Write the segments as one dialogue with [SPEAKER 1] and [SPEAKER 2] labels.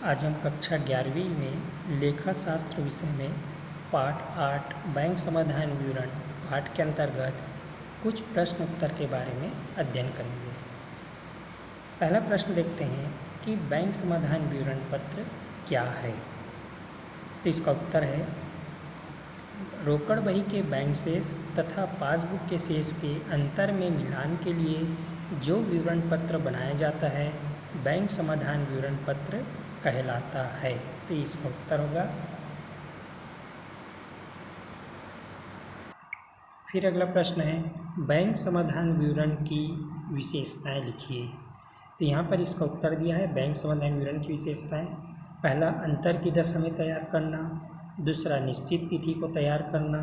[SPEAKER 1] आज हम कक्षा 11वीं में लेखा शास्त्र विषय में पाठ 8 बैंक समाधान विवरण पाठ के अंतर्गत कुछ प्रश्न उत्तर के बारे में अध्ययन करेंगे। पहला प्रश्न देखते हैं कि बैंक समाधान विवरण पत्र क्या है। तो इसका उत्तर है रोकड़ बही के बैंक शेष तथा पासबुक के शेष के अंतर में मिलान के लिए जो विवरण पत्र बनाया जाता है बैंक समाधान विवरण पत्र कहलाता है। तो इसका उत्तर होगा। फिर अगला प्रश्न है बैंक समाधान विवरण की विशेषताएं लिखिए। तो यहाँ पर इसका उत्तर दिया है बैंक समाधान विवरण की विशेषताएं। पहला, अंतर की दशा में तैयार करना। दूसरा, निश्चित तिथि को तैयार करना।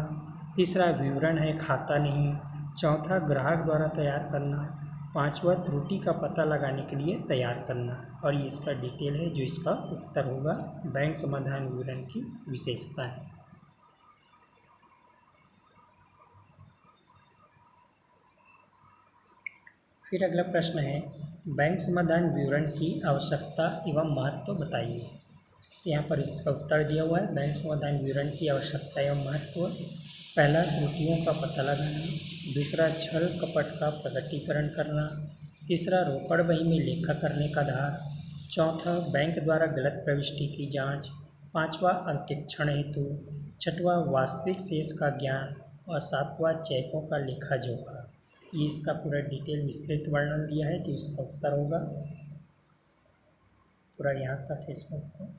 [SPEAKER 1] तीसरा, विवरण है खाता नहीं। चौथा, ग्राहक द्वारा तैयार करना। पांचवा, त्रुटि का पता लगाने के लिए तैयार करना। और ये इसका डिटेल है जो इसका उत्तर होगा बैंक समाधान विवरण की विशेषता है। फिर अगला प्रश्न है बैंक समाधान विवरण की आवश्यकता एवं महत्व बताइए। तो यहाँ पर इसका उत्तर दिया हुआ है बैंक समाधान विवरण की आवश्यकता एवं महत्व। पहला, त्रुटियों का पता लगाना। दूसरा, छल कपट का प्रकटीकरण करना। तीसरा, रोकड़ बही में लेखा करने का आधार। चौथा, बैंक द्वारा गलत प्रविष्टि की जांच। पांचवा, अंकेक्षण हेतु। छठवां, वास्तविक शेष का ज्ञान। और सातवां, चेकों का लेखा जोखा। ये इसका पूरा डिटेल विस्तृत वर्णन दिया है जो इसका उत्तर होगा। पूरा यहाँ तक है इसका उत्तर।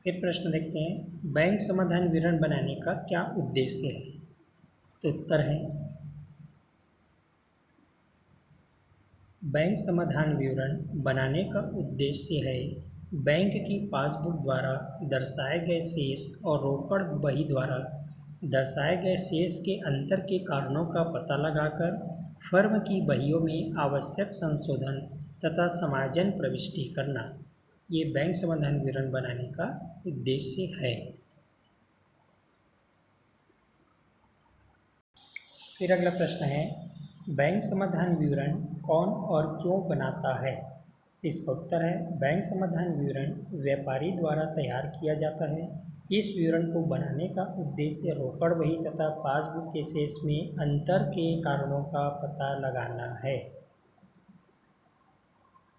[SPEAKER 1] फिर प्रश्न देखते हैं बैंक समाधान विवरण बनाने का क्या उद्देश्य है। तो उत्तर है बैंक समाधान विवरण बनाने का उद्देश्य है बैंक की पासबुक द्वारा दर्शाए गए शेष और रोकड़ बही द्वारा दर्शाए गए शेष के अंतर के कारणों का पता लगाकर फर्म की बहियों में आवश्यक संशोधन तथा समायोजन प्रविष्टि करना। ये बैंक समाधान विवरण बनाने का उद्देश्य है। फिर अगला प्रश्न है बैंक समाधान विवरण कौन और क्यों बनाता है। इसका उत्तर है बैंक समाधान विवरण व्यापारी द्वारा तैयार किया जाता है। इस विवरण को बनाने का उद्देश्य रोकड़ बही तथा पासबुक के शेष में अंतर के कारणों का पता लगाना है।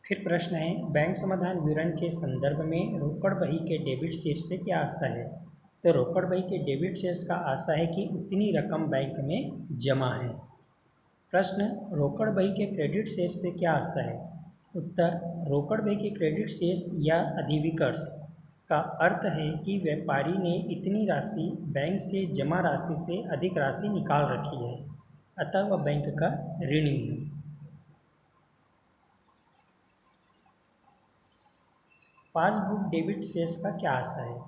[SPEAKER 1] फिर प्रश्न है बैंक समाधान विवरण के संदर्भ में रोकड़ बही के डेबिट शेष से क्या आशा है। तो रोकड़ बही के डेबिट शेष का आशा है कि उतनी रकम बैंक में जमा है। प्रश्न, रोकड़ बही के क्रेडिट शेष से क्या आशा है। उत्तर, रोकड़ बही के क्रेडिट शेष या अधिविकर्ष का अर्थ है कि व्यापारी ने इतनी राशि बैंक से जमा राशि से अधिक राशि निकाल रखी है, अतः वह बैंक का ऋणी है। पासबुक डेबिट शेष का क्या आशा है।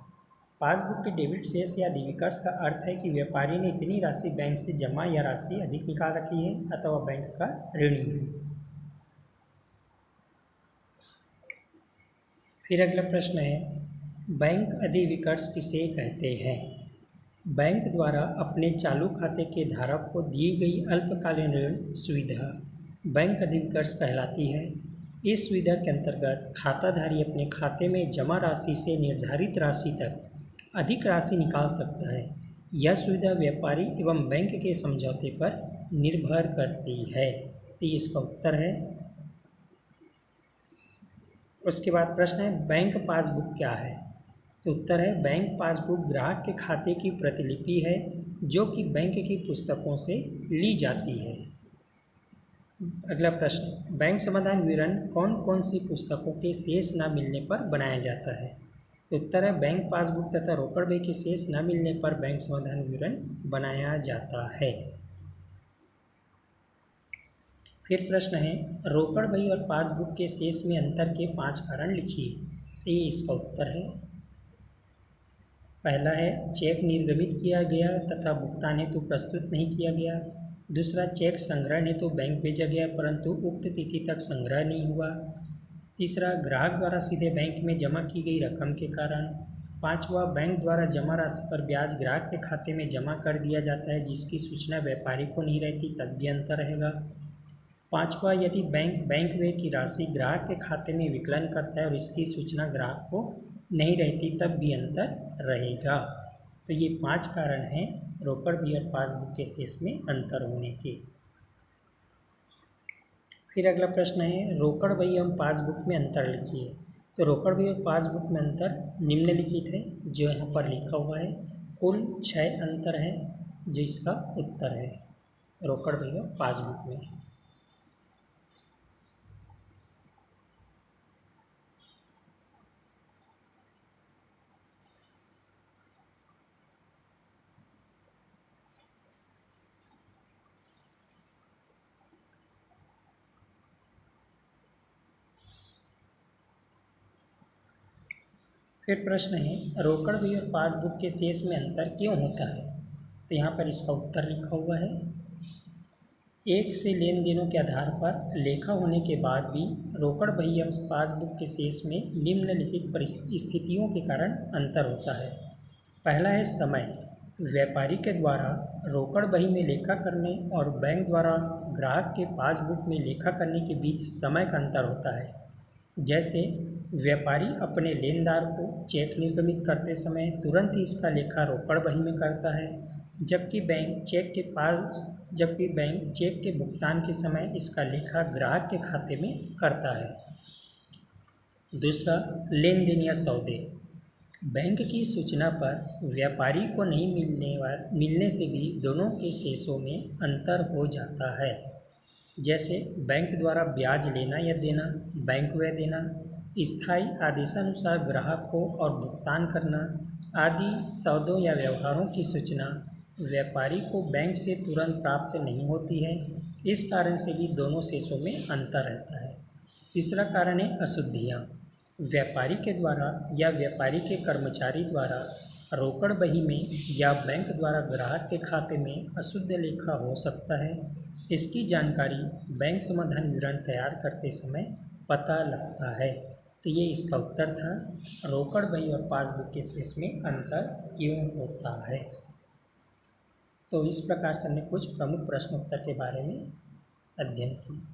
[SPEAKER 1] पासबुक के डेबिट शेष या अधिविकर्ष का अर्थ है कि व्यापारी ने इतनी राशि बैंक से जमा या राशि अधिक निकाल रखी है, अतः वह बैंक का ऋणी है। फिर अगला प्रश्न है बैंक अधिविकर्ष किसे कहते हैं। बैंक द्वारा अपने चालू खाते के धारक को दी गई अल्पकालीन ऋण सुविधा बैंक अधिविकर्ष कहलाती है। इस सुविधा के अंतर्गत खाताधारी अपने खाते में जमा राशि से निर्धारित राशि तक अधिक राशि निकाल सकता है। यह सुविधा व्यापारी एवं बैंक के समझौते पर निर्भर करती है। तो इसका उत्तर है। उसके बाद प्रश्न है बैंक पासबुक क्या है। तो उत्तर है बैंक पासबुक ग्राहक के खाते की प्रतिलिपि है जो कि बैंक की पुस्तकों से ली जाती है। अगला प्रश्न, बैंक समाधान विवरण कौन कौन सी पुस्तकों के शेष न मिलने पर बनाया जाता है। तो उत्तर है बैंक पासबुक तथा रोकड़ बही के शेष न मिलने पर बैंक समाधान विवरण बनाया जाता है। फिर प्रश्न है रोकड़ बही और पासबुक के शेष में अंतर के 5 कारण लिखिए। ये इसका उत्तर है। पहला है चेक निर्गमित किया गया तथा भुगतान हेतु प्रस्तुत नहीं किया गया। दूसरा, चेक संग्रहण हेतु बैंक भेजा गया परंतु उक्त तिथि तक संग्रह नहीं हुआ। तीसरा, ग्राहक द्वारा सीधे बैंक में जमा की गई रकम के कारण। पाँचवा, बैंक द्वारा जमा राशि पर ब्याज ग्राहक के खाते में जमा कर दिया जाता है जिसकी सूचना व्यापारी को नहीं रहती, तब भी अंतर रहेगा। पाँचवा, यदि बैंक व्यय की राशि ग्राहक के खाते में विकलन करता है और इसकी सूचना ग्राहक को नहीं रहती, तब भी अंतर रहेगा। तो ये 5 कारण हैं रोकड़ बही और पासबुक के शेष में अंतर होने के। फिर अगला प्रश्न है, रोकड़ बही एवं पासबुक में अंतर लिखिए। तो रोकड़ बही और पासबुक में अंतर निम्नलिखित है जो यहाँ पर लिखा हुआ है। कुल 6 अंतर है जो इसका उत्तर है रोकड़ बही और पासबुक में। फिर प्रश्न है, रोकड़ बही और पासबुक के शेष में अंतर क्यों होता है। तो यहाँ पर इसका उत्तर लिखा हुआ है। एक से लेन देनों के आधार पर लेखा होने के बाद भी रोकड़ बही एवं पासबुक के शेष में निम्नलिखित परिस्थितियों के कारण अंतर होता है। पहला है समय। व्यापारी के द्वारा रोकड़ बही में लेखा करने और बैंक द्वारा ग्राहक के पासबुक में लेखा करने के बीच समय का अंतर होता है। जैसे व्यापारी अपने लेनदार को चेक निर्गमित करते समय तुरंत ही इसका लेखा रोकड़ बही में करता है, जबकि बैंक चेक के भुगतान के समय इसका लेखा ग्राहक के खाते में करता है। दूसरा, लेन देन या सौदे। बैंक की सूचना पर व्यापारी को नहीं मिलने से भी दोनों के शेषों में अंतर हो जाता है। जैसे बैंक द्वारा ब्याज लेना या देना, बैंक व्यय देना, स्थायी आदेशानुसार ग्राहक को और भुगतान करना आदि सौदों या व्यवहारों की सूचना व्यापारी को बैंक से तुरंत प्राप्त नहीं होती है। इस कारण से भी दोनों शेषों में अंतर रहता है। तीसरा कारण है अशुद्धियाँ। व्यापारी के द्वारा या व्यापारी के कर्मचारी द्वारा रोकड़ बही में या बैंक द्वारा ग्राहक के खाते में अशुद्ध लेखा हो सकता है। इसकी जानकारी बैंक समाधान विवरण तैयार करते समय पता लगता है। तो ये इसका उत्तर था, रोकड़ बही और पासबुक के शेष में अंतर क्यों होता है। तो इस प्रकार से हमने कुछ प्रमुख प्रश्नोत्तर के बारे में अध्ययन किया।